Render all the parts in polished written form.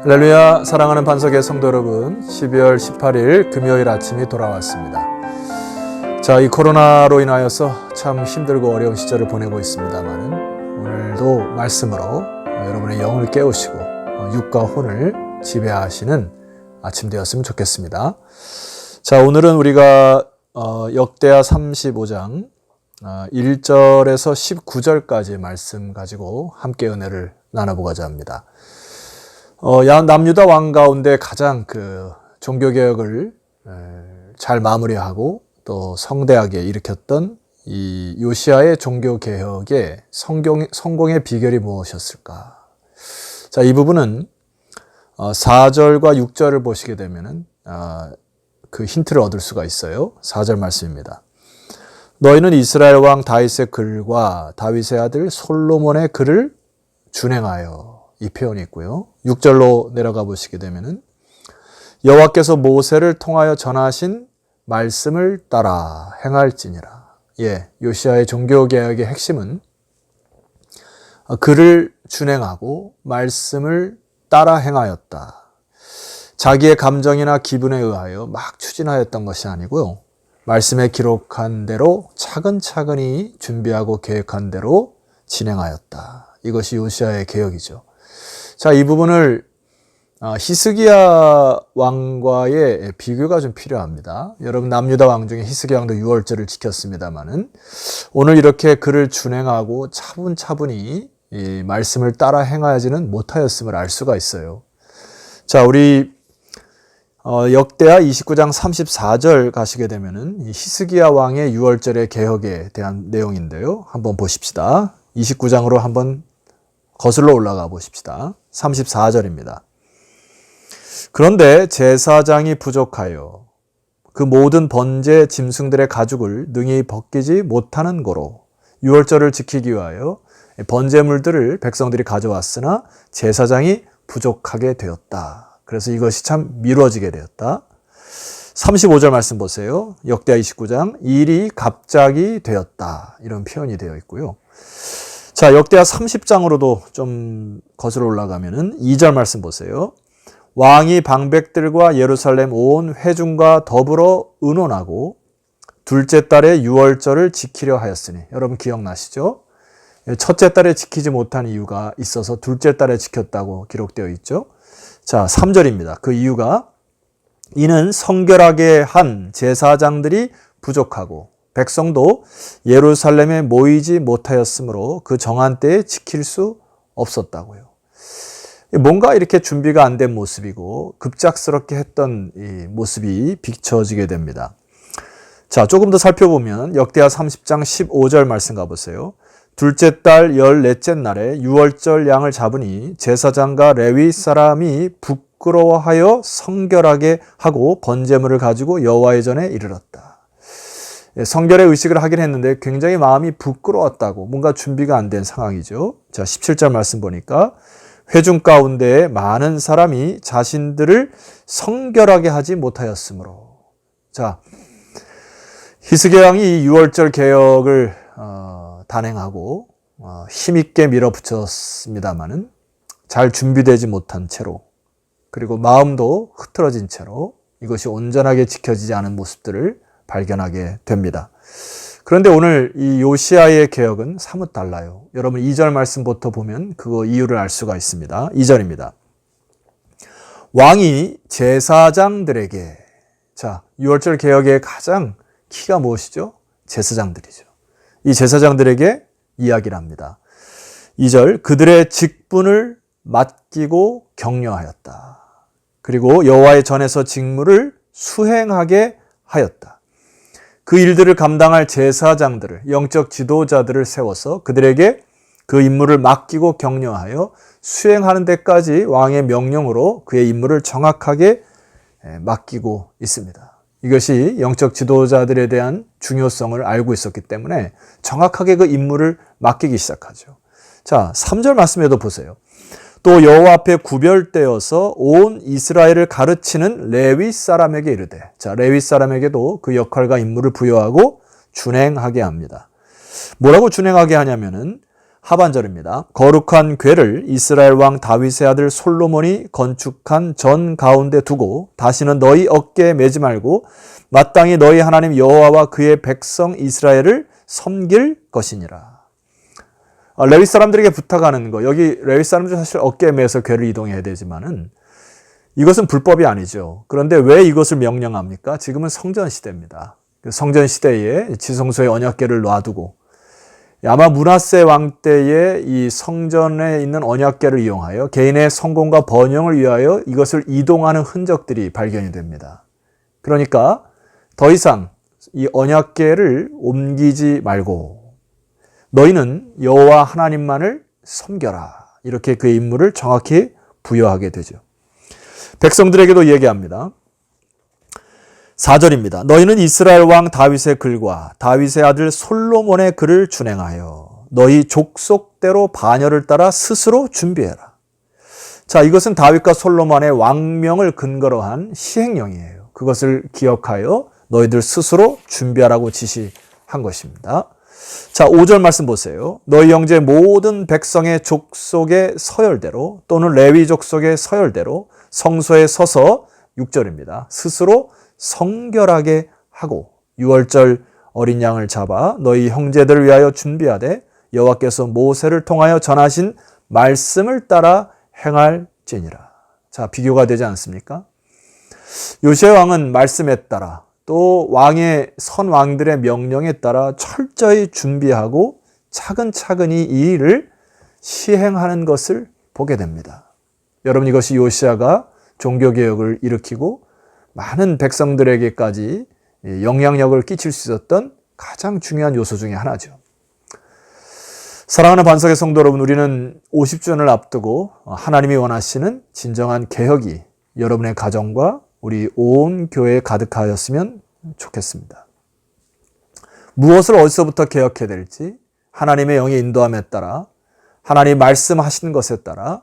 할렐루야, 사랑하는 반석의 성도 여러분, 12월 18일 금요일 아침이 돌아왔습니다. 자, 이 코로나로 인하여서 참 힘들고 어려운 시절을 보내고 있습니다만 오늘도 말씀으로 여러분의 영을 깨우시고 육과 혼을 지배하시는 아침 되었으면 좋겠습니다. 자, 오늘은 우리가 역대하 35장 1절에서 19절까지 말씀 가지고 함께 은혜를 나눠보고자 합니다. 남유다 왕 가운데 가장 종교개혁을 잘 마무리하고 또 성대하게 일으켰던 이 요시야의 종교개혁의 성공의 비결이 무엇이었을까? 자, 이 부분은 4절과 6절을 보시게 되면은 그 힌트를 얻을 수가 있어요. 4절 말씀입니다. 너희는 이스라엘 왕 다윗의 글과 다윗의 아들 솔로몬의 글을 준행하여, 이 표현이 있고요. 6절로 내려가 보시게 되면은 여호와께서 모세를 통하여 전하신 말씀을 따라 행할지니라. 요시야의 종교개혁의 핵심은 글을 준행하고 말씀을 따라 행하였다. 자기의 감정이나 기분에 의하여 막 추진하였던 것이 아니고요. 말씀에 기록한 대로 차근차근히 준비하고 계획한 대로 진행하였다. 이것이 요시야의 개혁이죠. 자, 이 부분을 히스기야 왕과의 비교가 좀 필요합니다. 여러분, 남유다 왕 중에 히스기야 왕도 유월절을 지켰습니다만은 오늘 이렇게 글을 준행하고 차분차분히 이 말씀을 따라 행하지는 못하였음을 알 수가 있어요. 자, 우리 역대하 29장 34절 가시게 되면은 이 히스기야 왕의 유월절의 개혁에 대한 내용인데요. 한번 보십시다. 29장으로 한번 거슬러 올라가 보십시다. 34절입니다. 그런데 제사장이 부족하여 그 모든 번제 짐승들의 가죽을 능히 벗기지 못하는 고로 유월절을 지키기 위하여 번제물들을 백성들이 가져왔으나 제사장이 부족하게 되었다. 그래서 이것이 참 미뤄지게 되었다. 35절 말씀 보세요. 역대하 29장 일이 갑자기 되었다. 이런 표현이 되어 있고요. 자, 역대하 30장으로도 좀 거슬러 올라가면은 2절 말씀 보세요. 왕이 방백들과 예루살렘 온 회중과 더불어 의논하고 둘째 달에 유월절을 지키려 하였으니, 여러분 기억나시죠? 첫째 달에 지키지 못한 이유가 있어서 둘째 달에 지켰다고 기록되어 있죠. 자, 3절입니다. 그 이유가 이는 성결하게 한 제사장들이 부족하고 백성도 예루살렘에 모이지 못하였으므로 그 정한 때에 지킬 수 없었다고요. 뭔가 이렇게 준비가 안 된 모습이고 급작스럽게 했던 이 모습이 비춰지게 됩니다. 자, 조금 더 살펴보면 역대하 30장 15절 말씀 가보세요. 둘째 달 14째 날에 유월절 양을 잡으니 제사장과 레위 사람이 부끄러워하여 성결하게 하고 번제물을 가지고 여호와의 전에 이르렀다. 성결의 의식을 하긴 했는데 굉장히 마음이 부끄러웠다고, 뭔가 준비가 안 된 상황이죠. 자, 17절 말씀 보니까 회중 가운데 많은 사람이 자신들을 성결하게 하지 못하였으므로. 자, 히스기야 왕이 유월절 개혁을 단행하고 힘있게 밀어붙였습니다마는 잘 준비되지 못한 채로, 그리고 마음도 흐트러진 채로 이것이 온전하게 지켜지지 않은 모습들을 발견하게 됩니다. 그런데 오늘 이 요시야의 개혁은 사뭇 달라요. 여러분 2절 말씀부터 보면 그 이유를 알 수가 있습니다. 2절입니다. 왕이 제사장들에게, 자, 유월절 개혁의 가장 키가 무엇이죠? 제사장들이죠. 이 제사장들에게 이야기를 합니다. 2절, 그들의 직분을 맡기고 격려하였다. 그리고 여호와의 전에서 직무를 수행하게 하였다. 그 일들을 감당할 제사장들을, 영적 지도자들을 세워서 그들에게 그 임무를 맡기고 격려하여 수행하는 데까지 왕의 명령으로 그의 임무를 정확하게 맡기고 있습니다. 이것이 영적 지도자들에 대한 중요성을 알고 있었기 때문에 정확하게 그 임무를 맡기기 시작하죠. 자, 3절 말씀에도 보세요. 또 여호와 앞에 구별되어서 온 이스라엘을 가르치는 레위 사람에게 이르되, 자, 레위 사람에게도 그 역할과 임무를 부여하고 준행하게 합니다. 뭐라고 준행하게 하냐면은 하반절입니다. 거룩한 궤를 이스라엘 왕 다윗의 아들 솔로몬이 건축한 전 가운데 두고 다시는 너희 어깨에 매지 말고 마땅히 너희 하나님 여호와와 그의 백성 이스라엘을 섬길 것이니라. 레위 사람들에게 부탁하는 거, 여기 레위 사람들 사실 어깨에 매서 궤를 이동해야 되지만은 이것은 불법이 아니죠. 그런데 왜 이것을 명령합니까? 지금은 성전 시대입니다. 성전 시대에 지성소에 언약궤를 놔두고 아마 므낫세 왕 때에 이 성전에 있는 언약궤를 이용하여 개인의 성공과 번영을 위하여 이것을 이동하는 흔적들이 발견이 됩니다. 그러니까 더 이상 이 언약궤를 옮기지 말고 너희는 여호와 하나님만을 섬겨라. 이렇게 그의 임무를 정확히 부여하게 되죠. 백성들에게도 얘기합니다. 4절입니다. 너희는 이스라엘 왕 다윗의 글과 다윗의 아들 솔로몬의 글을 준행하여 너희 족속대로 반열을 따라 스스로 준비해라. 자, 이것은 다윗과 솔로몬의 왕명을 근거로 한 시행령이에요. 그것을 기억하여 너희들 스스로 준비하라고 지시한 것입니다. 자, 5절 말씀 보세요. 너희 형제 모든 백성의 족속의 서열대로 또는 레위 족속의 서열대로 성소에 서서 6절입니다. 스스로 성결하게 하고 6월절 어린 양을 잡아 너희 형제들을 위하여 준비하되 여호와께서 모세를 통하여 전하신 말씀을 따라 행할지니라. 자, 비교가 되지 않습니까? 요시야 왕은 말씀에 따라 또 왕의 선 왕들의 명령에 따라 철저히 준비하고 차근차근히 이 일을 시행하는 것을 보게 됩니다. 여러분, 이것이 요시야가 종교개혁을 일으키고 많은 백성들에게까지 영향력을 끼칠 수 있었던 가장 중요한 요소 중에 하나죠. 사랑하는 반석의 성도 여러분, 우리는 50주년을 앞두고 하나님이 원하시는 진정한 개혁이 여러분의 가정과 우리 온 교회에 가득하였으면 좋겠습니다. 무엇을 어디서부터 개혁해야 될지 하나님의 영의 인도함에 따라 하나님 말씀하신 것에 따라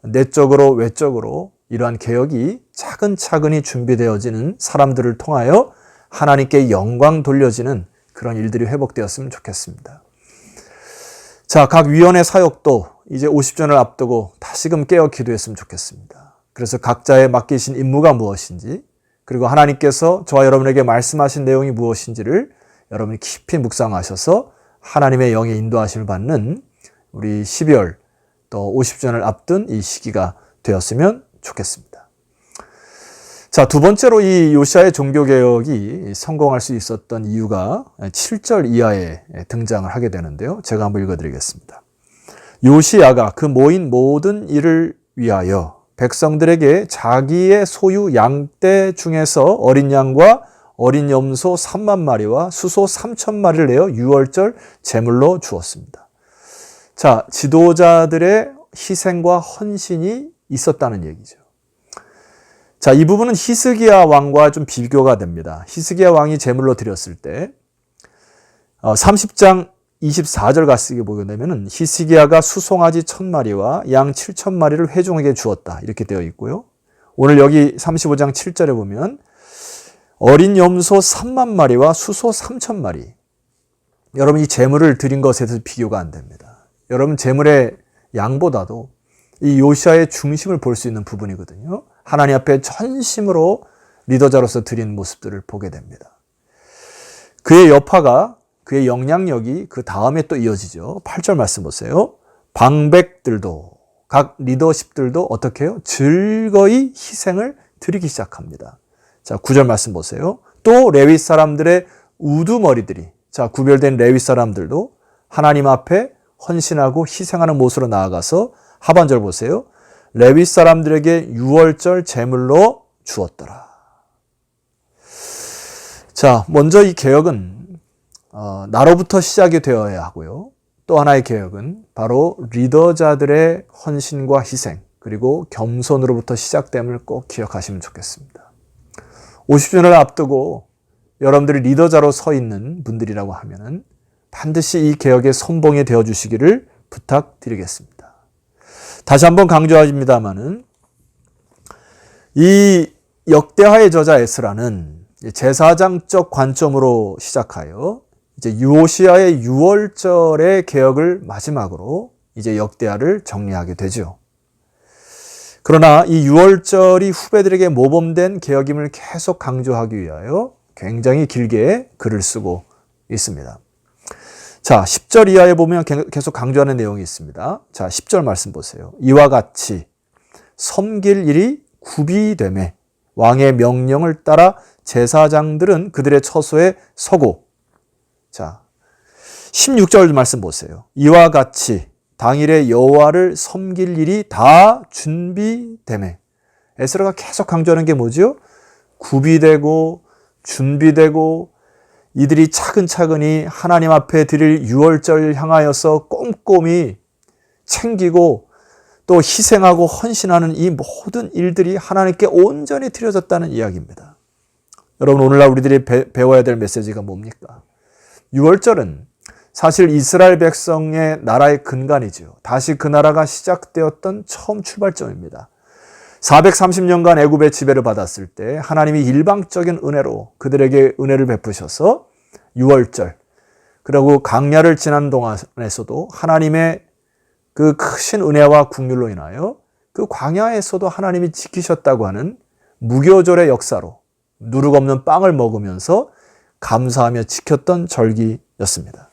내적으로 외적으로 이러한 개혁이 차근차근히 준비되어지는 사람들을 통하여 하나님께 영광 돌려지는 그런 일들이 회복되었으면 좋겠습니다. 자, 각 위원회 사역도 이제 50주년을 앞두고 다시금 깨어 기도했으면 좋겠습니다. 그래서 각자의 맡기신 임무가 무엇인지, 그리고 하나님께서 저와 여러분에게 말씀하신 내용이 무엇인지를 여러분이 깊이 묵상하셔서 하나님의 영의 인도하심을 받는 우리 12월 또 50주년을 앞둔 이 시기가 되었으면 좋겠습니다. 자, 두 번째로 이 요시야의 종교개혁이 성공할 수 있었던 이유가 7절 이하에 등장을 하게 되는데요. 제가 한번 읽어드리겠습니다. 요시야가 그 모인 모든 일을 위하여 백성들에게 자기의 소유 양떼 중에서 어린 양과 어린 염소 3만 마리와 수소 3천 마리를 내어 유월절 제물로 주었습니다. 자, 지도자들의 희생과 헌신이 있었다는 얘기죠. 자, 이 부분은 히스기야 왕과 좀 비교가 됩니다. 히스기야 왕이 제물로 드렸을 때 30장 24절 가시게 보게 되면 히스기야가 수송아지 1000마리와 양 7000마리를 회중에게 주었다 이렇게 되어 있고요. 오늘 여기 35장 7절에 보면 어린 염소 3만 마리와 수소 3000마리. 여러분, 이 제물을 드린 것에 대해서 비교가 안 됩니다. 여러분, 제물의 양보다도 이 요시야의 중심을 볼 수 있는 부분이거든요. 하나님 앞에 전심으로 리더자로서 드린 모습들을 보게 됩니다. 그의 여파가, 그의 영향력이 그 다음에 또 이어지죠. 8절 말씀 보세요. 방백들도, 각 리더십들도 어떻게 해요? 즐거이 희생을 드리기 시작합니다. 자, 9절 말씀 보세요. 또 레위 사람들의 우두머리들이, 자, 구별된 레위 사람들도 하나님 앞에 헌신하고 희생하는 모습으로 나아가서 하반절 보세요. 레위 사람들에게 유월절 제물로 주었더라. 자, 먼저 이 개혁은 나로부터 시작이 되어야 하고요. 또 하나의 개혁은 바로 리더자들의 헌신과 희생 그리고 겸손으로부터 시작됨을 꼭 기억하시면 좋겠습니다. 50주년을 앞두고 여러분들이 리더자로 서 있는 분들이라고 하면은 반드시 이 개혁의 선봉이 되어 주시기를 부탁드리겠습니다. 다시 한번 강조합니다마는 이 역대하의 저자 에스라는 제사장적 관점으로 시작하여 이제 요시야의 6월절의 개혁을 마지막으로 이제 역대하를 정리하게 되죠. 그러나 이 6월절이 후배들에게 모범된 개혁임을 계속 강조하기 위하여 굉장히 길게 글을 쓰고 있습니다. 자, 10절 이하에 보면 계속 강조하는 내용이 있습니다. 자, 10절 말씀 보세요. 이와 같이 섬길 일이 구비되매 왕의 명령을 따라 제사장들은 그들의 처소에 서고, 자, 16절 말씀 보세요. 이와 같이 당일에 여호와를 섬길 일이 다 준비되매. 에스라가 계속 강조하는 게 뭐죠? 구비되고 준비되고 이들이 차근차근히 하나님 앞에 드릴 유월절 향하여서 꼼꼼히 챙기고 또 희생하고 헌신하는 이 모든 일들이 하나님께 온전히 드려졌다는 이야기입니다. 여러분, 오늘날 우리들이 배워야 될 메시지가 뭡니까? 유월절은 사실 이스라엘 백성의 나라의 근간이죠. 다시 그 나라가 시작되었던 처음 출발점입니다. 430년간 애굽의 지배를 받았을 때 하나님이 일방적인 은혜로 그들에게 은혜를 베푸셔서 유월절, 그리고 광야를 지난 동안에서도 하나님의 그 크신 은혜와 국률로 인하여 그 광야에서도 하나님이 지키셨다고 하는 무교절의 역사로 누룩 없는 빵을 먹으면서 감사하며 지켰던 절기였습니다.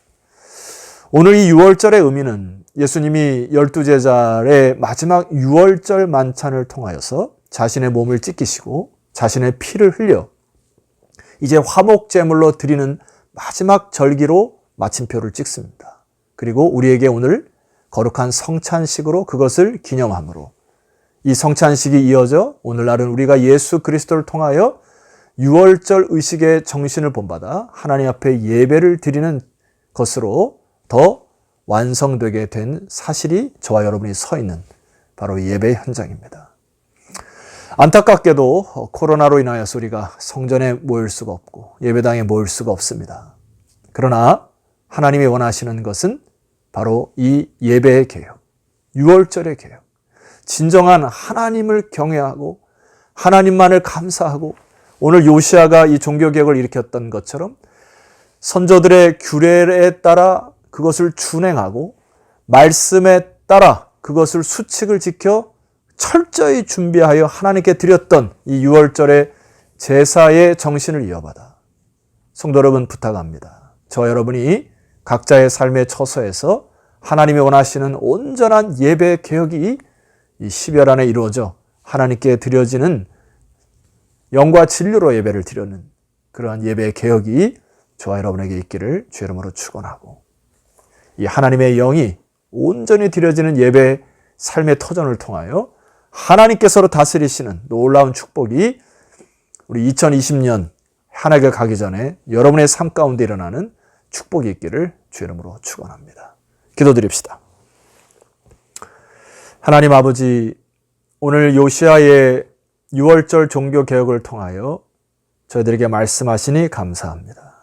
오늘 이 유월절의 의미는 예수님이 12제자의 마지막 유월절 만찬을 통하여서 자신의 몸을 찢기시고 자신의 피를 흘려 이제 화목제물로 드리는 마지막 절기로 마침표를 찍습니다. 그리고 우리에게 오늘 거룩한 성찬식으로 그것을 기념함으로 이 성찬식이 이어져 오늘날은 우리가 예수 그리스도를 통하여 유월절 의식의 정신을 본받아 하나님 앞에 예배를 드리는 것으로 더 완성되게 된 사실이 저와 여러분이 서 있는 바로 예배의 현장입니다. 안타깝게도 코로나로 인하여서 우리가 성전에 모일 수가 없고 예배당에 모일 수가 없습니다. 그러나 하나님이 원하시는 것은 바로 이 예배의 개혁, 유월절의 개혁, 진정한 하나님을 경외하고 하나님만을 감사하고 오늘 요시야가 이 종교개혁을 일으켰던 것처럼 선조들의 규례에 따라 그것을 준행하고 말씀에 따라 그것을 수칙을 지켜 철저히 준비하여 하나님께 드렸던 이 유월절의 제사의 정신을 이어받아 성도 여러분 부탁합니다. 저와 여러분이 각자의 삶의 처소에서 하나님이 원하시는 온전한 예배 개혁이 이 10열 안에 이루어져 하나님께 드려지는 영과 진리로 예배를 드리는 그러한 예배 개혁이 저와 여러분에게 있기를 주의 이름으로 축원하고 이 하나님의 영이 온전히 드려지는 예배 삶의 터전을 통하여 하나님께서로 다스리시는 놀라운 축복이 우리 2020년 한 해가 가기 전에 여러분의 삶 가운데 일어나는 축복이 있기를 주의 이름으로 축원합니다. 기도드립시다. 하나님 아버지, 오늘 요시야의 유월절 종교 개혁을 통하여 저희들에게 말씀하시니 감사합니다.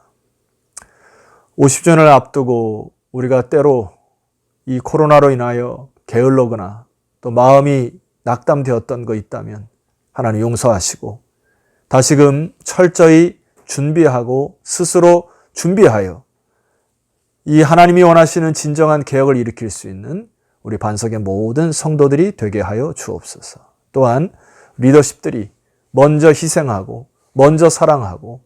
50주년을 앞두고 우리가 때로 이 코로나로 인하여 게을러거나 또 마음이 낙담되었던 거 있다면 하나님 용서하시고 다시금 철저히 준비하고 스스로 준비하여 이 하나님이 원하시는 진정한 개혁을 일으킬 수 있는 우리 반석의 모든 성도들이 되게 하여 주옵소서. 또한 리더십들이 먼저 희생하고 먼저 사랑하고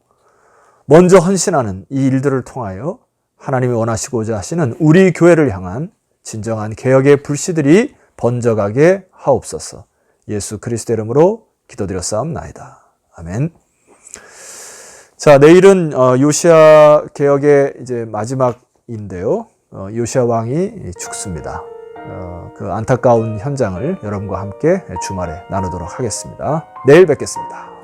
먼저 헌신하는 이 일들을 통하여 하나님이 원하시고자 하시는 우리 교회를 향한 진정한 개혁의 불씨들이 번져가게 하옵소서. 예수 그리스도의 이름으로 기도드렸사옵나이다. 아멘. 자, 내일은 요시야 개혁의 이제 마지막인데요. 요시야 왕이 죽습니다. 그 안타까운 현장을 여러분과 함께 주말에 나누도록 하겠습니다. 내일 뵙겠습니다.